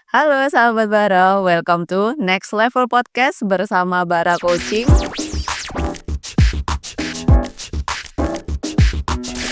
Halo sahabat Bara, welcome to Next Level Podcast bersama Bara Coaching.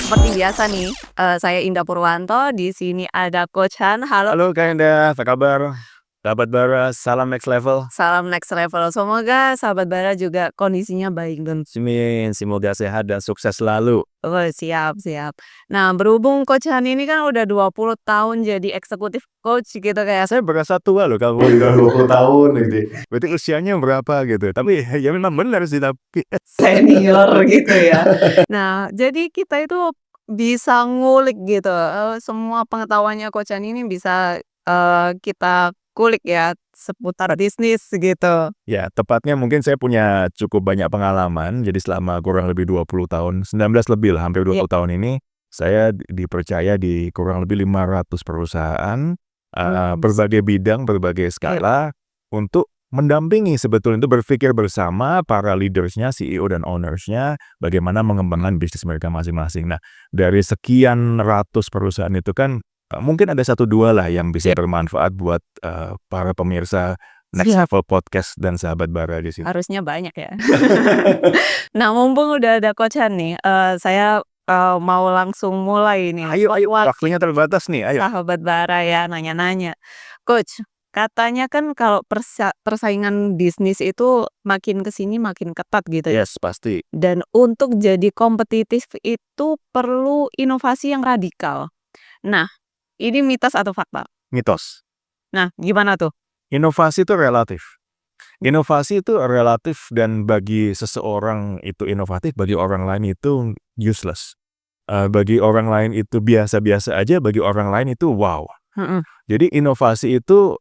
Seperti biasa nih, saya Indah Purwanto, di sini ada Coach Han. Halo. Halo Kak Indah, apa kabar? Sahabat Bara, salam next level. Salam Next Level. Semoga sahabat Bara juga kondisinya baik dan Amin, semoga sehat dan sukses selalu. oh, siap siap. Nah, berhubung Coach Han ini kan udah 20 tahun jadi eksekutif coach gitu kayak Saya berasa tua loh kalau udah 20 tahun gitu. Berarti usianya berapa gitu. Tapi ya memang benar sih tapi. senior gitu ya. Nah, jadi kita itu bisa ngulik gitu, semua pengetahuannya Coach Han ini bisa, kita kulik ya seputar bisnis gitu. Ya, tepatnya mungkin saya punya cukup banyak pengalaman. Jadi selama kurang lebih 20 tahun, 19 lebih lah, hampir 20 tahun ini, saya dipercaya di kurang lebih 500 perusahaan, berbagai bidang, berbagai skala, untuk mendampingi sebetulnya itu berpikir bersama para leaders-nya, CEO dan owners-nya, bagaimana mengembangkan bisnis mereka masing-masing. Nah, dari sekian ratus perusahaan itu kan, mungkin ada 1-2 lah yang bisa bermanfaat buat, para pemirsa Next Level Podcast dan sahabat Bara di sini. Harusnya banyak ya. Nah, mumpung udah ada Coach Han nih, saya, mau langsung mulai nih. Ayo, waktunya terbatas nih, ayo. Sahabat Bara ya, nanya-nanya. Coach, katanya kan kalau persaingan bisnis itu makin ke sini makin ketat gitu ya. Yes, pasti. Dan untuk jadi kompetitif itu perlu inovasi yang radikal. Nah, ini mitos atau fakta? Mitos. Nah, gimana tuh? Inovasi itu relatif. Inovasi itu relatif dan bagi seseorang itu inovatif, bagi orang lain itu useless. Bagi orang lain itu biasa-biasa aja, bagi orang lain itu wow. Jadi inovasi itu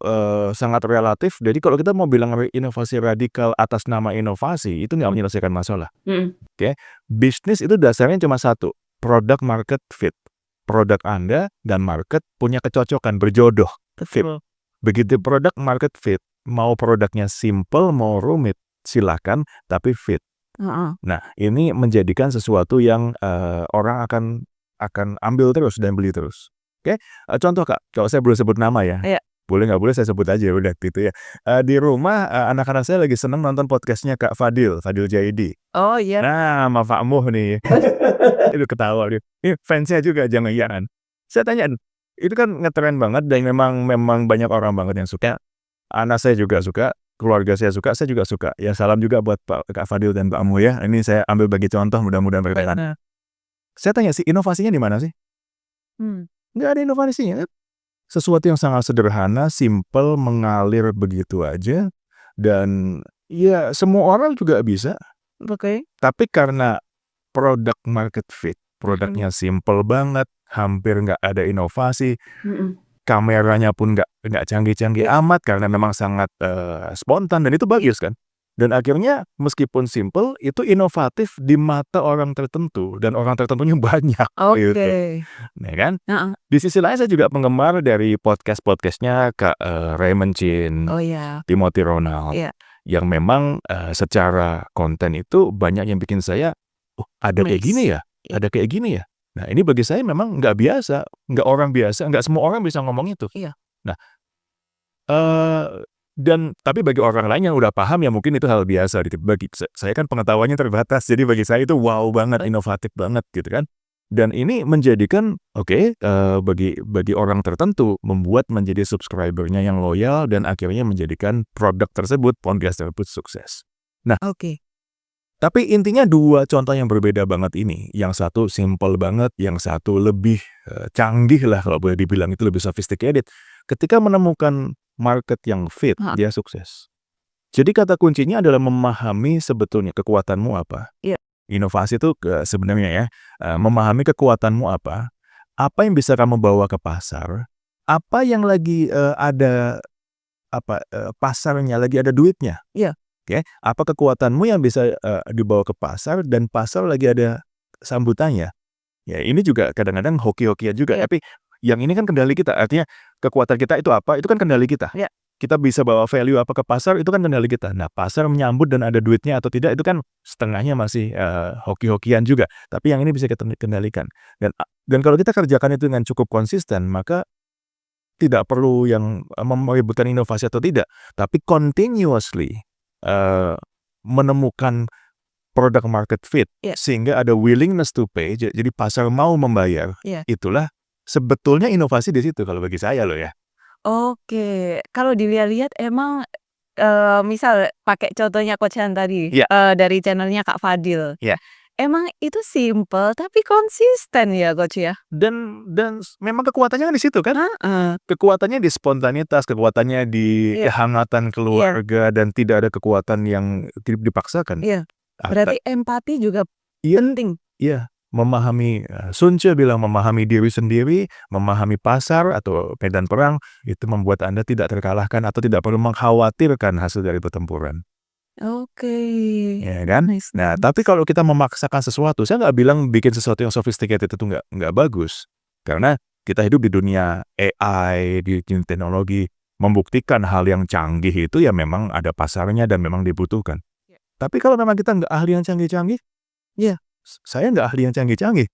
sangat relatif. Jadi kalau kita mau bilang inovasi radikal atas nama inovasi, itu nggak menyelesaikan masalah. Oke, bisnis itu dasarnya cuma satu, product market fit. Produk Anda dan market punya kecocokan, berjodoh, fit. Begitu produk market fit, mau produknya simple, mau rumit, silakan, tapi fit. Nah, ini menjadikan sesuatu yang orang akan ambil terus dan beli terus. Oke, contoh Kak, kalau saya boleh sebut nama ya. Iya. Boleh nggak boleh saya sebut aja udah gitu ya. Di rumah anak-anak saya lagi seneng nonton podcastnya Kak Fadil Jaidi. Oh iya. Nah, sama Pak Muh nih. Itu ketawa dia. Ini fansnya juga jangan-jangan. Saya tanya, itu kan ngetren banget dan memang banyak orang banget yang suka. Anak saya juga suka, keluarga saya juga suka. Ya salam juga buat Kak Fadil dan Pak Muh ya. Ini saya ambil bagi contoh, mudah-mudahan berkenan. Saya tanya sih, inovasinya di mana sih? Nggak ada inovasinya. Sesuatu yang sangat sederhana, simple, mengalir begitu aja. Dan ya semua orang juga bisa. Oke. Tapi karena product market fit, produknya simple banget, hampir nggak ada inovasi, kameranya pun nggak canggih-canggih amat karena memang sangat spontan dan itu bagus kan. Dan akhirnya meskipun simple, itu inovatif di mata orang tertentu dan orang tertentunya banyak. Gitu. Oke. Nah kan? Di sisi lain saya juga penggemar dari podcast-podcastnya Kak Raymond Chin, Oh iya. Timothy Ronald, Iya. yang memang secara konten itu banyak yang bikin saya, oh ada kayak gini ya, ada kayak gini ya. Nah ini bagi saya memang nggak biasa, nggak orang biasa, nggak semua orang bisa ngomong itu. Iya. Nah, dan tapi bagi orang lain yang udah paham ya mungkin itu hal biasa. Bagi saya kan pengetahuannya terbatas, jadi bagi saya itu wow banget, inovatif banget gitu kan. Dan ini menjadikan bagi orang tertentu membuat menjadi subscribernya yang loyal dan akhirnya menjadikan produk tersebut, podcast tersebut sukses. Nah, tapi intinya 2 contoh yang berbeda banget ini. Yang satu simple banget, yang satu lebih canggih lah kalau boleh dibilang, itu lebih sophisticated. Ketika menemukan market yang fit, dia sukses. Jadi kata kuncinya adalah memahami sebetulnya kekuatanmu apa. Iya. Inovasi itu sebenarnya ya, memahami kekuatanmu apa yang bisa kamu bawa ke pasar, apa yang lagi ada pasarnya, lagi ada duitnya. Iya. Oke, apa kekuatanmu yang bisa dibawa ke pasar dan pasar lagi ada sambutannya. Ya ini juga kadang-kadang hoki-hokian juga, tapi yang ini kan kendali kita. Artinya kekuatan kita itu apa, itu kan kendali kita. Iya. Kita bisa bawa value apa ke pasar, itu kan kendali kita. Nah, pasar menyambut dan ada duitnya atau tidak, itu kan setengahnya masih hoki-hokian juga. Tapi yang ini bisa kita kendalikan. Dan kalau kita kerjakan itu dengan cukup konsisten, maka tidak perlu yang meributkan inovasi atau tidak, tapi continuously menemukan product market fit Iya. sehingga ada willingness to pay, jadi pasar mau membayar. Iya. Itulah sebetulnya inovasi di situ kalau bagi saya loh ya. Oke, kalau dilihat-lihat emang, misal pakai contohnya Coach Han tadi, Iya. dari channel-nya Kak Fadil. Iya. Emang itu simple tapi konsisten ya, Coach, ya? Dan memang kekuatannya kan di situ kan? Heeh. Kekuatannya di spontanitas, kekuatannya di Iya. kehangatan Iya. keluarga dan tidak ada kekuatan yang dipaksakan. Iya. Berarti empati juga Iya. penting. Iya, memahami, Sun Tzu bilang memahami diri sendiri, memahami pasar atau medan perang, itu membuat Anda tidak terkalahkan atau tidak perlu mengkhawatirkan hasil dari pertempuran. Oke. Ya kan? Nice. Nah, tapi kalau kita memaksakan sesuatu, saya nggak bilang bikin sesuatu yang sophisticated itu nggak bagus. Karena kita hidup di dunia AI, di dunia teknologi, membuktikan hal yang canggih itu ya memang ada pasarnya dan memang dibutuhkan. Iya. Tapi kalau memang kita nggak ahli yang canggih-canggih, ya saya nggak ahli yang canggih-canggih.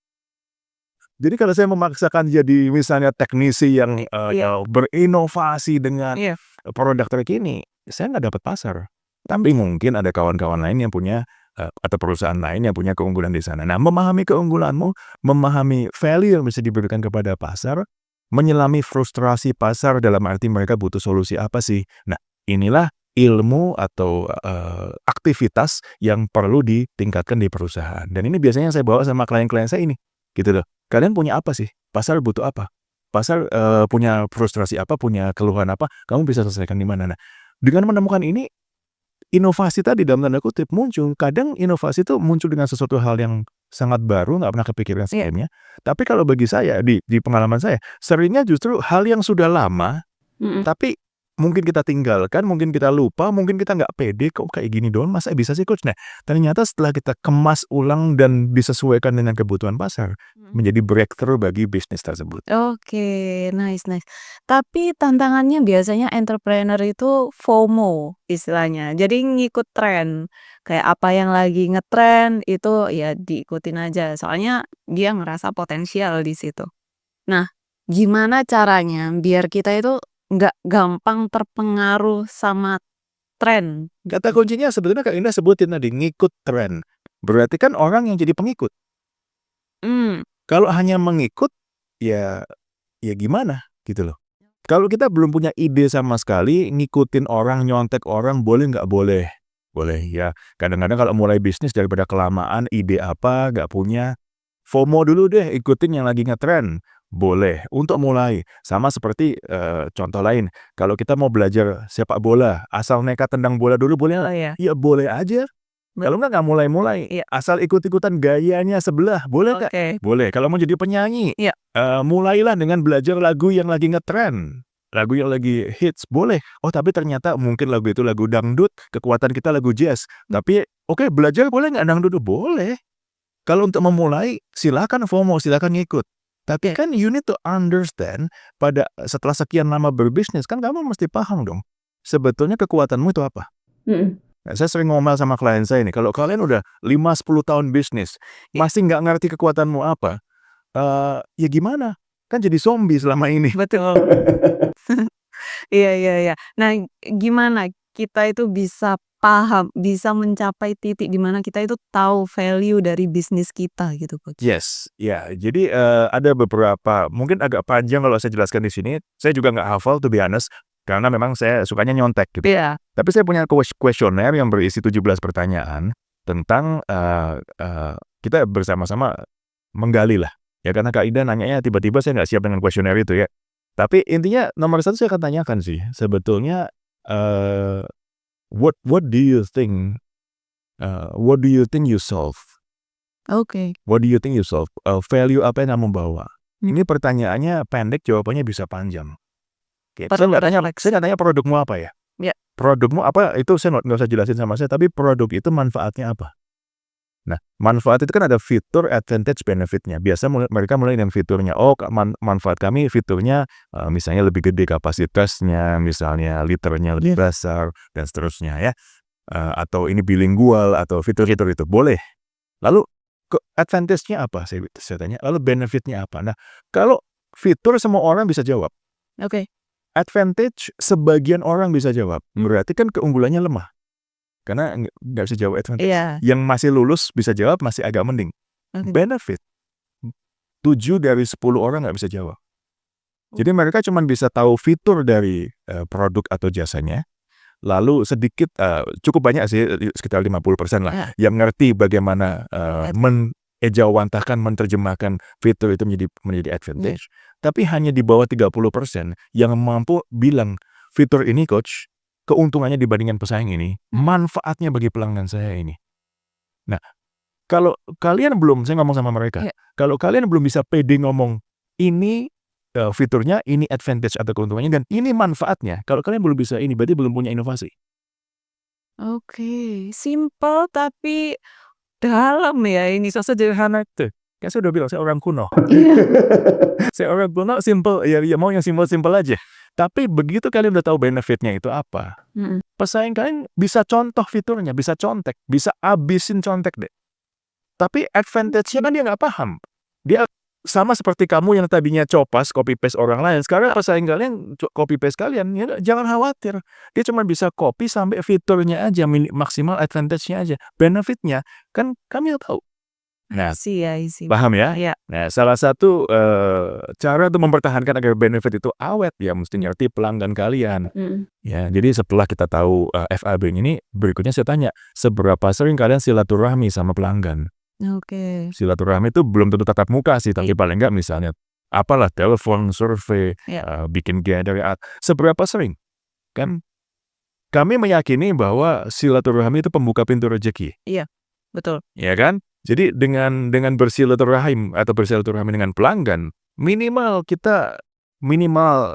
Jadi kalau saya memaksakan jadi misalnya teknisi yang Iya. berinovasi dengan Iya. produk terkini, saya nggak dapat pasar. Tapi mungkin ada kawan-kawan lain yang punya atau perusahaan lain yang punya keunggulan di sana. Nah, memahami keunggulanmu, memahami value yang bisa diberikan kepada pasar, menyelami frustrasi pasar dalam arti mereka butuh solusi apa sih. Nah, inilah ilmu atau aktivitas yang perlu ditingkatkan di perusahaan. Dan ini biasanya saya bawa sama klien-klien saya ini. Gitu loh. Kalian punya apa sih? Pasar butuh apa? Pasar punya frustrasi apa? Punya keluhan apa? Kamu bisa selesaikan di mana? Nah, dengan menemukan ini, inovasi tadi dalam tanda kutip muncul. Kadang inovasi itu muncul dengan sesuatu hal yang sangat baru, nggak pernah kepikiran sebelumnya. Tapi kalau bagi saya, di pengalaman saya, seringnya justru hal yang sudah lama, tapi mungkin kita tinggalkan, mungkin kita lupa, mungkin kita nggak pede, kok kayak gini doang, masa bisa sih Coach? Nah, ternyata setelah kita kemas ulang dan disesuaikan dengan kebutuhan pasar, menjadi breakthrough bagi bisnis tersebut. Oke, nice. Tapi tantangannya biasanya entrepreneur itu FOMO istilahnya. Jadi ngikut tren. Kayak apa yang lagi ngetren itu ya diikutin aja. Soalnya dia ngerasa potensial di situ. Nah, gimana caranya biar kita itu nggak gampang terpengaruh sama tren? Kata kuncinya sebetulnya Kak Indah sebutin tadi, ngikut tren. Berarti kan orang yang jadi pengikut. Kalau hanya mengikut, ya gimana gitu loh. Kalau kita belum punya ide sama sekali, ngikutin orang, nyontek orang, boleh nggak boleh? Boleh ya. Kadang-kadang kalau mulai bisnis daripada kelamaan, ide apa, nggak punya, FOMO dulu deh, ikutin yang lagi ngetren. Boleh, untuk mulai. Sama seperti contoh lain, kalau kita mau belajar sepak bola, asal nekat tendang bola dulu boleh nggak? Oh ya. Ya boleh aja. Kalau nggak mulai-mulai. Iya. Asal ikut-ikutan gayanya sebelah, boleh nggak? Oke. Boleh. Kalau mau jadi penyanyi, Iya. mulailah dengan belajar lagu yang lagi ngetren. Lagu yang lagi hits, boleh. Oh tapi ternyata mungkin lagu itu lagu dangdut, kekuatan kita lagu jazz. Tapi oke, belajar boleh nggak dangdut? Boleh. Kalau untuk memulai, silakan FOMO, silakan ngikut. Tapi kan you need to understand, setelah sekian lama berbisnis, kan kamu mesti paham dong, sebetulnya kekuatanmu itu apa. Nah, saya sering ngomel sama klien saya nih, kalau kalian udah 5-10 tahun bisnis, masih nggak ngerti kekuatanmu apa, ya gimana? Kan jadi zombie selama ini. Betul. Iya. Nah, gimana kita itu bisa paham, bisa mencapai titik di mana kita itu tahu value dari bisnis kita gitu, Coach? Yes, ya. Jadi ada beberapa, mungkin agak panjang kalau saya jelaskan di sini. Saya juga nggak hafal to be honest, karena memang saya sukanya nyontek gitu. Iya. Tapi saya punya kuesioner yang berisi 17 pertanyaan tentang kita bersama-sama menggali lah. Ya karena Kak Ida nanyanya tiba-tiba saya nggak siap dengan kuesioner itu ya. Tapi intinya nomor 1 saya akan tanyakan sih, sebetulnya what do you think you solve? Oke. What do you think you solve? Value apa yang kamu bawa? Ini pertanyaannya pendek, jawabannya bisa panjang. Saya nggak tanya produkmu apa ya. Ya. Produkmu apa itu saya nggak usah jelasin sama saya, tapi produk itu manfaatnya apa? Nah, manfaat itu kan ada fitur, advantage, benefitnya. Biasa mereka mulai dengan fiturnya. Oh, manfaat kami fiturnya misalnya lebih gede kapasitasnya, misalnya liternya lebih besar, dan seterusnya ya. Atau ini bilingual, atau fitur-fitur itu. Boleh. Lalu, advantage-nya apa? Saya tanya. Lalu benefitnya apa? Nah, kalau fitur semua orang bisa jawab. Oke. Advantage sebagian orang bisa jawab, berarti kan keunggulannya lemah. Karena nggak bisa jawab advantage. Iya. Yang masih lulus bisa jawab masih agak mending. Oke. Benefit 7 dari 10 orang nggak bisa jawab. Jadi mereka cuma bisa tahu fitur dari produk atau jasanya. Lalu sedikit, cukup banyak sih, sekitar 50% lah, yang ngerti bagaimana mengejawantahkan, menerjemahkan fitur itu menjadi advantage. Tapi hanya di bawah 30% yang mampu bilang, fitur ini coach, keuntungannya dibandingkan pesaing ini, manfaatnya bagi pelanggan saya ini. Nah, kalau kalian belum, saya ngomong sama mereka, kalau kalian belum bisa pede ngomong, ini fiturnya, ini advantage atau keuntungannya, dan ini manfaatnya. Kalau kalian belum bisa ini, berarti belum punya inovasi. Oke, simple tapi dalam ya ini. Sesederhana itu. Kan saya udah bilang, saya orang kuno. Saya orang kuno, simple, ya mau yang simple-simple aja. Tapi begitu kalian udah tahu benefitnya itu apa, pesaing kalian bisa contoh fiturnya, bisa contek, bisa abisin contek deh. Tapi advantage-nya kan dia nggak paham. Dia sama seperti kamu yang tadinya copas, copy paste orang lain. Sekarang pesaing kalian copy paste kalian, ya jangan khawatir. Dia cuma bisa copy sampai fiturnya aja, maksimal advantage-nya aja. Benefit-nya kan kami tahu. Nah, paham ya? Nah, salah satu cara untuk mempertahankan agar benefit itu awet, ya mesti ngerti pelanggan kalian. Ya, jadi setelah kita tahu FAB ini, berikutnya saya tanya, seberapa sering kalian silaturahmi sama pelanggan? Oke. Silaturahmi itu belum tentu tatap muka sih, tapi paling nggak misalnya apalah, telepon, survei, bikin gathering, seberapa sering? Kan kami meyakini bahwa silaturahmi itu pembuka pintu rezeki. Iya, betul. Ya kan? Jadi dengan bersilaturahim atau bersilaturahmi dengan pelanggan, minimal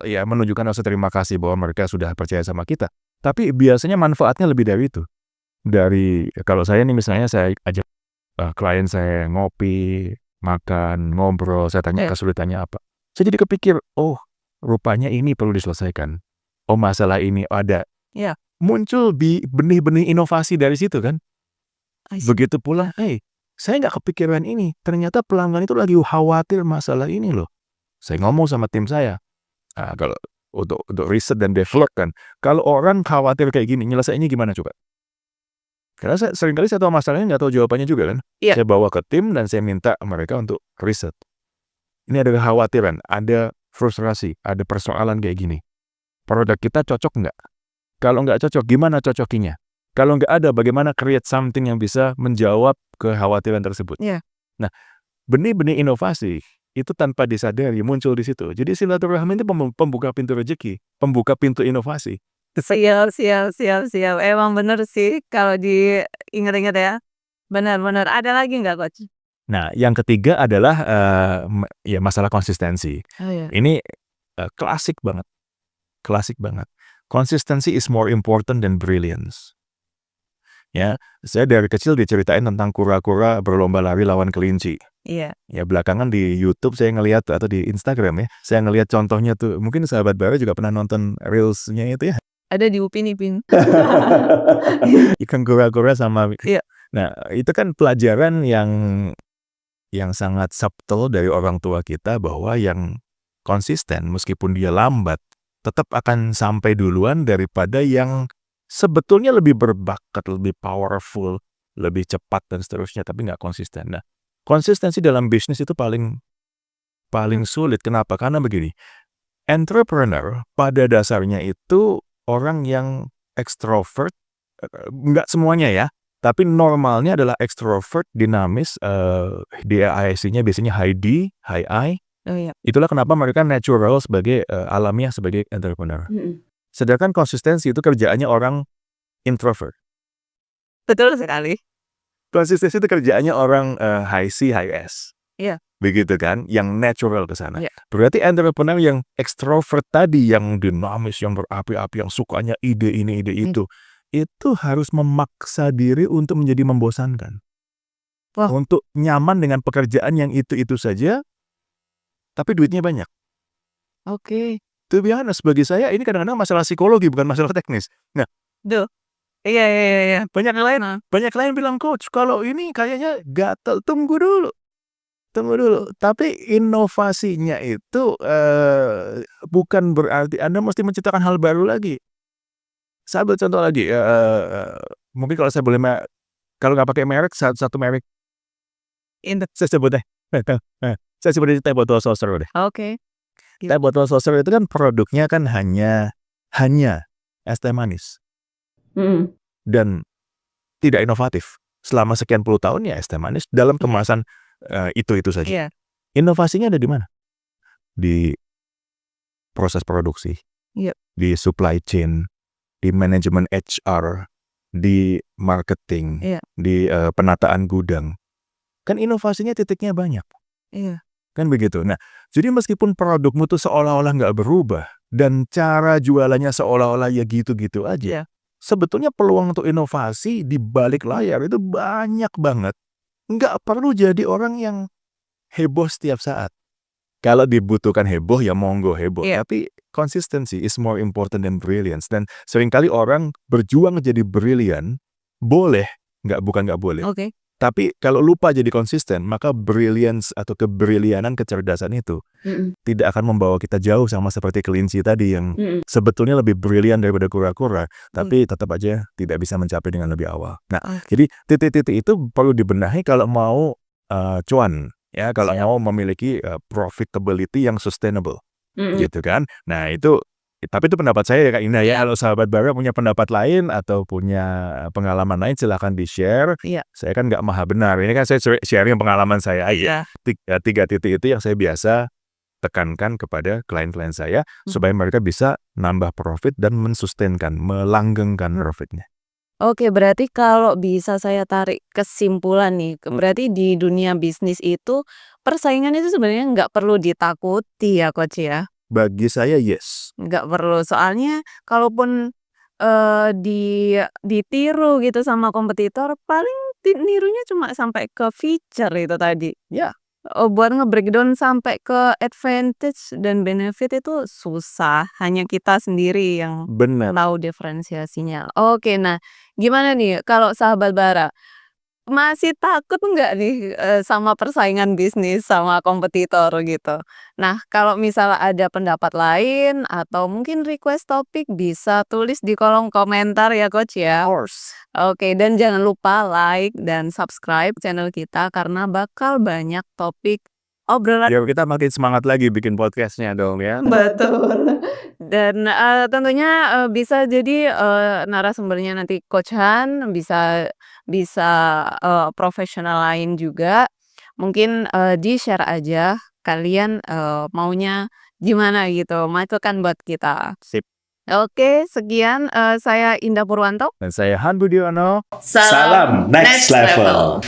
ya menunjukkan rasa terima kasih bahwa mereka sudah percaya sama kita. Tapi biasanya manfaatnya lebih dari itu. Dari kalau saya nih misalnya saya ajak klien saya ngopi, makan, ngobrol, saya tanya kesulitannya apa. Saya jadi kepikir, oh rupanya ini perlu diselesaikan. Oh masalah ini ada. Muncul benih-benih inovasi dari situ kan. Begitu pula, saya nggak kepikiran ini. Ternyata pelanggan itu lagi khawatir masalah ini loh. Saya ngomong sama tim saya. Kalau untuk riset dan develop kan, kalau orang khawatir kayak gini, nyelesainnya gimana coba? Karena seringkali saya tahu masalahnya, nggak tahu jawabannya juga kan. Saya bawa ke tim dan saya minta mereka untuk riset. Ini ada kekhawatiran, ada frustrasi, ada persoalan kayak gini. Produk kita cocok nggak? Kalau nggak cocok, gimana cocokinya? Kalau nggak ada, bagaimana create something yang bisa menjawab kekhawatiran tersebut? Nah, benih-benih inovasi itu tanpa disadari muncul di situ. Jadi silaturahmi itu pembuka pintu rezeki, pembuka pintu inovasi. Siap. Emang bener sih kalau diingat-ingat ya. Benar. Ada lagi nggak coach? Nah, yang ketiga adalah ya masalah konsistensi. Ini klasik banget. Consistency is more important than brilliance. Ya, saya dari kecil diceritain tentang kura-kura berlomba lari lawan kelinci. Ya, belakangan di YouTube saya ngelihat atau di Instagram ya, saya ngelihat contohnya tuh. Mungkin sahabat Bara juga pernah nonton reels-nya itu ya. Ada di Upin Ipin. Ikan kura-kura sama. Nah, itu kan pelajaran yang sangat subtle dari orang tua kita bahwa yang konsisten meskipun dia lambat tetap akan sampai duluan daripada yang sebetulnya lebih berbakat, lebih powerful, lebih cepat dan seterusnya tapi nggak konsisten. Nah, konsistensi dalam bisnis itu paling sulit. Kenapa? Karena begini, entrepreneur pada dasarnya itu orang yang extrovert, nggak semuanya ya, tapi normalnya adalah extrovert, dinamis, DAIC-nya biasanya high D, high I. Itulah kenapa mereka natural sebagai alamiah sebagai entrepreneur. Sedangkan konsistensi itu kerjaannya orang introvert. Betul sekali. Konsistensi itu kerjaannya orang high C, high S. Begitu kan, yang natural ke sana. Berarti entrepreneur yang ekstrovert tadi, yang dinamis, yang berapi-api, yang sukanya ide ini, ide itu harus memaksa diri untuk menjadi membosankan. Untuk nyaman dengan pekerjaan yang itu-itu saja, tapi duitnya banyak. To be honest, bagi saya ini kadang-kadang masalah psikologi, bukan masalah teknis. Nah, Iya. banyak klien bilang, coach, kalau ini kayaknya gatel, tunggu dulu. Tunggu dulu, tapi inovasinya itu, bukan berarti Anda mesti menciptakan hal baru lagi. Saya ambil contoh lagi, mungkin kalau saya boleh kalau nggak pakai merek, satu merek saya sebut deh, saya sebut aja teh botol saucer deh. Oke. Teh botol saucer itu kan produknya kan hanya es teh manis Mhm. dan tidak inovatif. Selama sekian puluh tahun ya es teh manis dalam kemasan, itu saja. Iya. Inovasinya ada di mana? Di proses produksi, Iya. di supply chain, di manajemen HR, di marketing, Iya. di, penataan gudang. Kan inovasinya titiknya banyak. Iya. Kan begitu. Nah, jadi meskipun produkmu tuh seolah-olah nggak berubah dan cara jualannya seolah-olah ya gitu-gitu aja, Iya. sebetulnya peluang untuk inovasi di balik layar itu banyak banget. Nggak perlu jadi orang yang heboh setiap saat. Kalau dibutuhkan heboh ya monggo heboh, Iya. tapi consistency is more important than brilliance. Dan seringkali orang berjuang jadi brilliant, bukan nggak boleh. Oke. Tapi kalau lupa jadi konsisten, maka brilliance atau kebrilianan, kecerdasan itu Mhm. tidak akan membawa kita jauh, sama seperti kelinci tadi yang Mhm. sebetulnya lebih brilian daripada kura-kura, tapi tetap aja tidak bisa mencapai dengan lebih awal. Nah, Oke. jadi titik-titik itu perlu dibenahi kalau mau cuan, ya, kalau Siap. mau memiliki profitability yang sustainable, Mhm. gitu kan. Nah itu, tapi itu pendapat saya ya Kak Indah ya. Iya. Kalau sahabat Bara punya pendapat lain atau punya pengalaman lain silahkan di-share. Iya. Saya kan nggak maha benar. Ini kan saya sharing pengalaman saya aja. Iya. Tiga titik itu yang saya biasa tekankan kepada klien-klien saya supaya mereka bisa nambah profit dan mensustainkan, melanggengkan profitnya. Oke, berarti kalau bisa saya tarik kesimpulan nih, berarti di dunia bisnis itu persaingan itu sebenarnya nggak perlu ditakuti ya, Coach, ya? Bagi saya yes. Nggak perlu, soalnya kalaupun, ditiru gitu sama kompetitor, paling nirunya cuma sampai ke feature itu tadi. Ya. Buat nge-breakdown sampai ke advantage dan benefit itu susah, hanya kita sendiri yang Benar. tahu diferensiasinya. Oke, nah gimana nih kalau sahabat Bara, masih takut nggak nih, sama persaingan bisnis sama kompetitor gitu? Nah, kalau misalnya ada pendapat lain atau mungkin request topik bisa tulis di kolom komentar ya, Coach, ya. Oke, dan jangan lupa like dan subscribe channel kita karena bakal banyak topik obrolan. Ya kita makin semangat lagi bikin podcastnya dong ya. Betul. Dan, tentunya, bisa jadi, narasumbernya nanti Coach Han, bisa profesional lain juga. Mungkin, di-share aja kalian, maunya gimana gitu, masukan buat kita. Sip. Oke, sekian, saya Indah Purwanto. Dan saya Han Budiono. Salam next level.